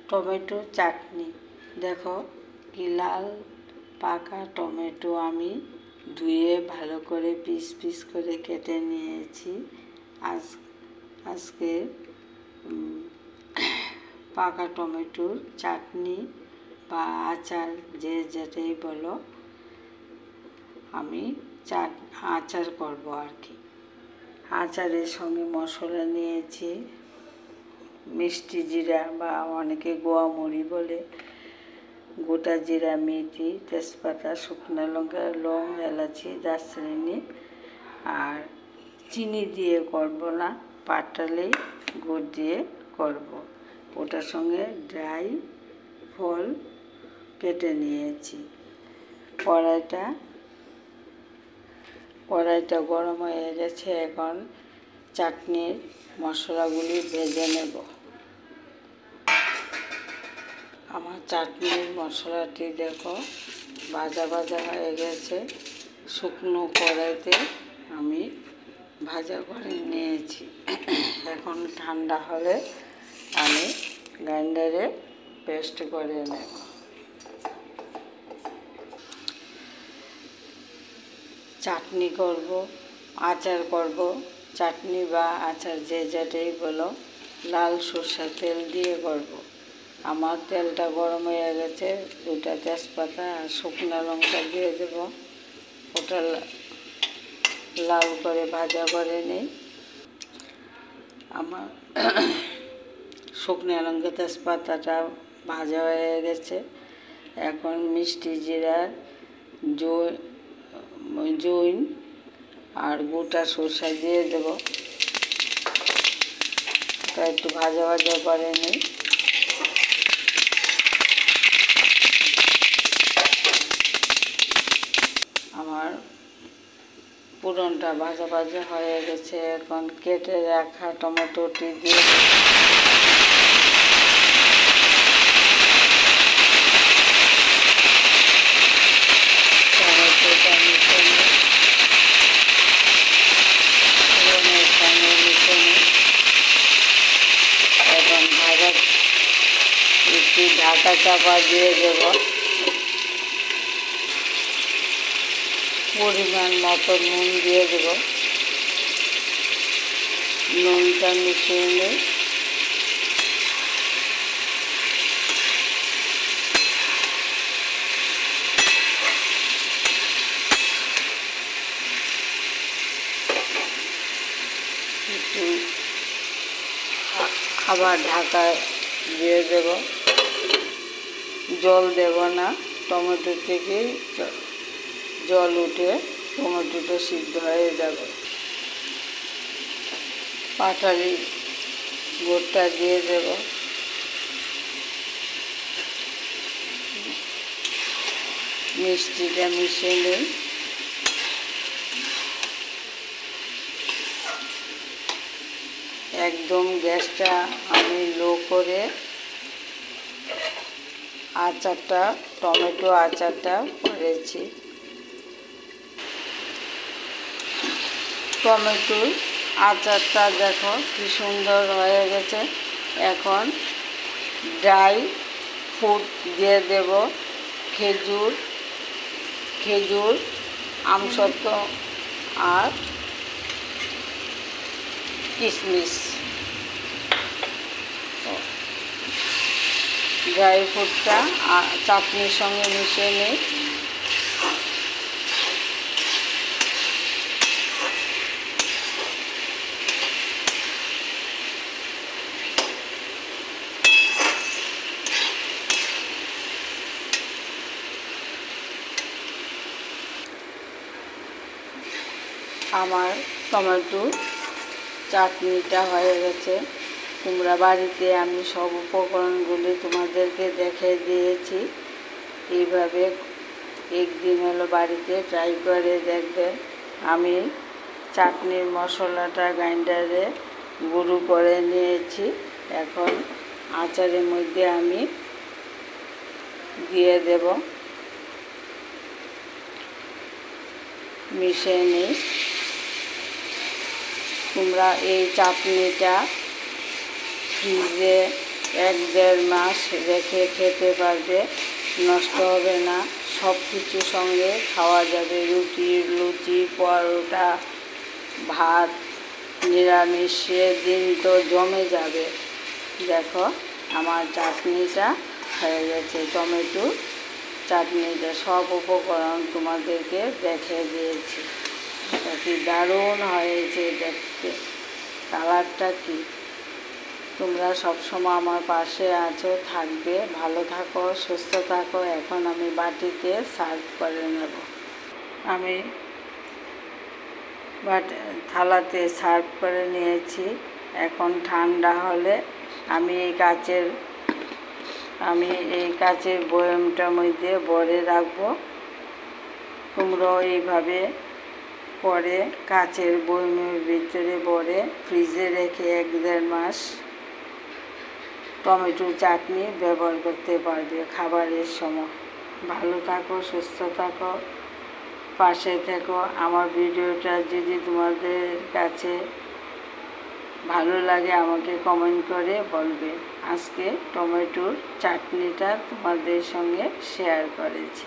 Tomato চাটনি। দেখো কি লাল পাকা টমেটো আমি ধুয়ে ভালো করে পিস পিস করে কেটে নিয়েছি। আজকে পাকা টমেটোর চাটনি বা আচার যে যেটাই বলো, আমি আচার করব আর কি। আচারের সঙ্গে মশলা নিয়েছি মিষ্টি জিরা বা অনেকে গোয়ামরি বলে, গোটা জিরা, মেথি, তেজপাতা, শুকনো লঙ্কা, লং, এলাচি, দারচিনি। আর চিনি দিয়ে করব না, পাটালি গুড় দিয়ে করব। ওটার সঙ্গে ড্রাই ফল কেটে নিয়েছি। কড়াইটা গরম হয়ে গেছে। এখন চাটনির মশলাগুলি ভেজে নেব। আমার চাটনির মশলাটি দেখো ভাজা হয়ে গেছে। শুকনো কড়াইতে আমি ভাজা করে নিয়েছি। এখন ঠান্ডা হলে আমি গ্রাইন্ডারে পেস্ট করে নেব। চাটনি করব, আচার করব। চাটনি বা আচার যে যেটাই বলো, লাল সরষের তেল দিয়ে করব। আমার তেলটা গরম হয়ে গেছে। 2টা তেজপাতা আর শুকনো লঙ্কা দিয়ে দেব। ওটা লাল করে ভাজা করে নিই। আমার শুকনো লঙ্কা তেজপাতাটা ভাজা হয়ে গেছে। এখন মিষ্টি জিরার জৈন আর গোটা সরষা দিয়ে দেব। ওটা একটু ভাজা করে নিই। আমার পুরনটা ভাজা হয়ে গেছে। এখন কেটে রাখা টমেটোটি দিয়ে দেব। টমেটোটা এখন ভাজা একটু ঢাকা চাপা দিয়ে দেব। পরিমাণ মতো নুন দিয়ে দেব। নুনটা মিশিয়ে নিই। একটু আবার ঢাকা দিয়ে দেব। জল দেব না, টমেটো থেকে জল উঠে টমেটোটা সিদ্ধ হয়ে যাবে। পাটালি গুড়টা দিয়ে দেব। মিষ্টিটা মিশিয়ে নিই। একদম গ্যাসটা আমি লো করে টমেটো আচারটা করেছি। টমেটোর আচারটা দেখো কি সুন্দর হয়ে গেছে। এখন ড্রাই ফ্রুট দিয়ে দেব। খেজুর, আমসত্ত্ব আর কিশমিশ। ড্রাই ফ্রুটটা চাটনির সঙ্গে মিশিয়ে নিই। আমার টমেটো চাটনিটা হয়ে গেছে। তোমরা বাড়িতে আমি সব উপকরণগুলি তোমাদেরকে দেখে দিয়েছি। এইভাবে একদিন হলো বাড়িতে ট্রাই করে দেখবে। আমি চাটনির মশলাটা গ্রাইন্ডারে গুঁড়ো করে নিয়েছি। এখন আচারের মধ্যে আমি দিয়ে দেব। মিশিয়ে নিই। তোমরা এই চাটনিটা ফ্রিজে 1-1.5 মাস রেখে খেতে পারবে, নষ্ট হবে না। সব কিছুর সঙ্গে খাওয়া যাবে, রুটি, লুচি, পরোটা, ভাত, নিরামিষে দিন তো জমে যাবে। দেখো আমার চাটনিটা হয়ে গেছে, টমেটো চাটনিটা। সব উপকরণ তোমাদেরকে দেখে দিয়েছি। এটা কি দারুণ হয়েছে দেখতে, কালারটা কি। তোমরা সবসময় আমার পাশে আছো, থাকবে। ভালো থাকো, সুস্থ থাকো। এখন আমি বাটিতে সার্ভ করে নেব। আমি থালাতে সার্ভ করে নিয়েছি। এখন ঠান্ডা হলে আমি এই কাচের বয়ামটার মধ্যে ভরে রাখবো। তোমরাও এইভাবে করে কাচের বয়ামের ভিতরে ভরে ফ্রিজে রেখে 1-1.5 মাস টমেটো চাটনি ব্যবহার করতে পারবে খাবারের সময়। ভালো থাকো, সুস্থ থাকো, পাশে থেকো। আমার ভিডিওটা যদি তোমাদের কাছে ভালো লাগে আমাকে কমেন্ট করে বলবে। আজকে টমেটোর চাটনিটা তোমাদের সঙ্গে শেয়ার করেছি।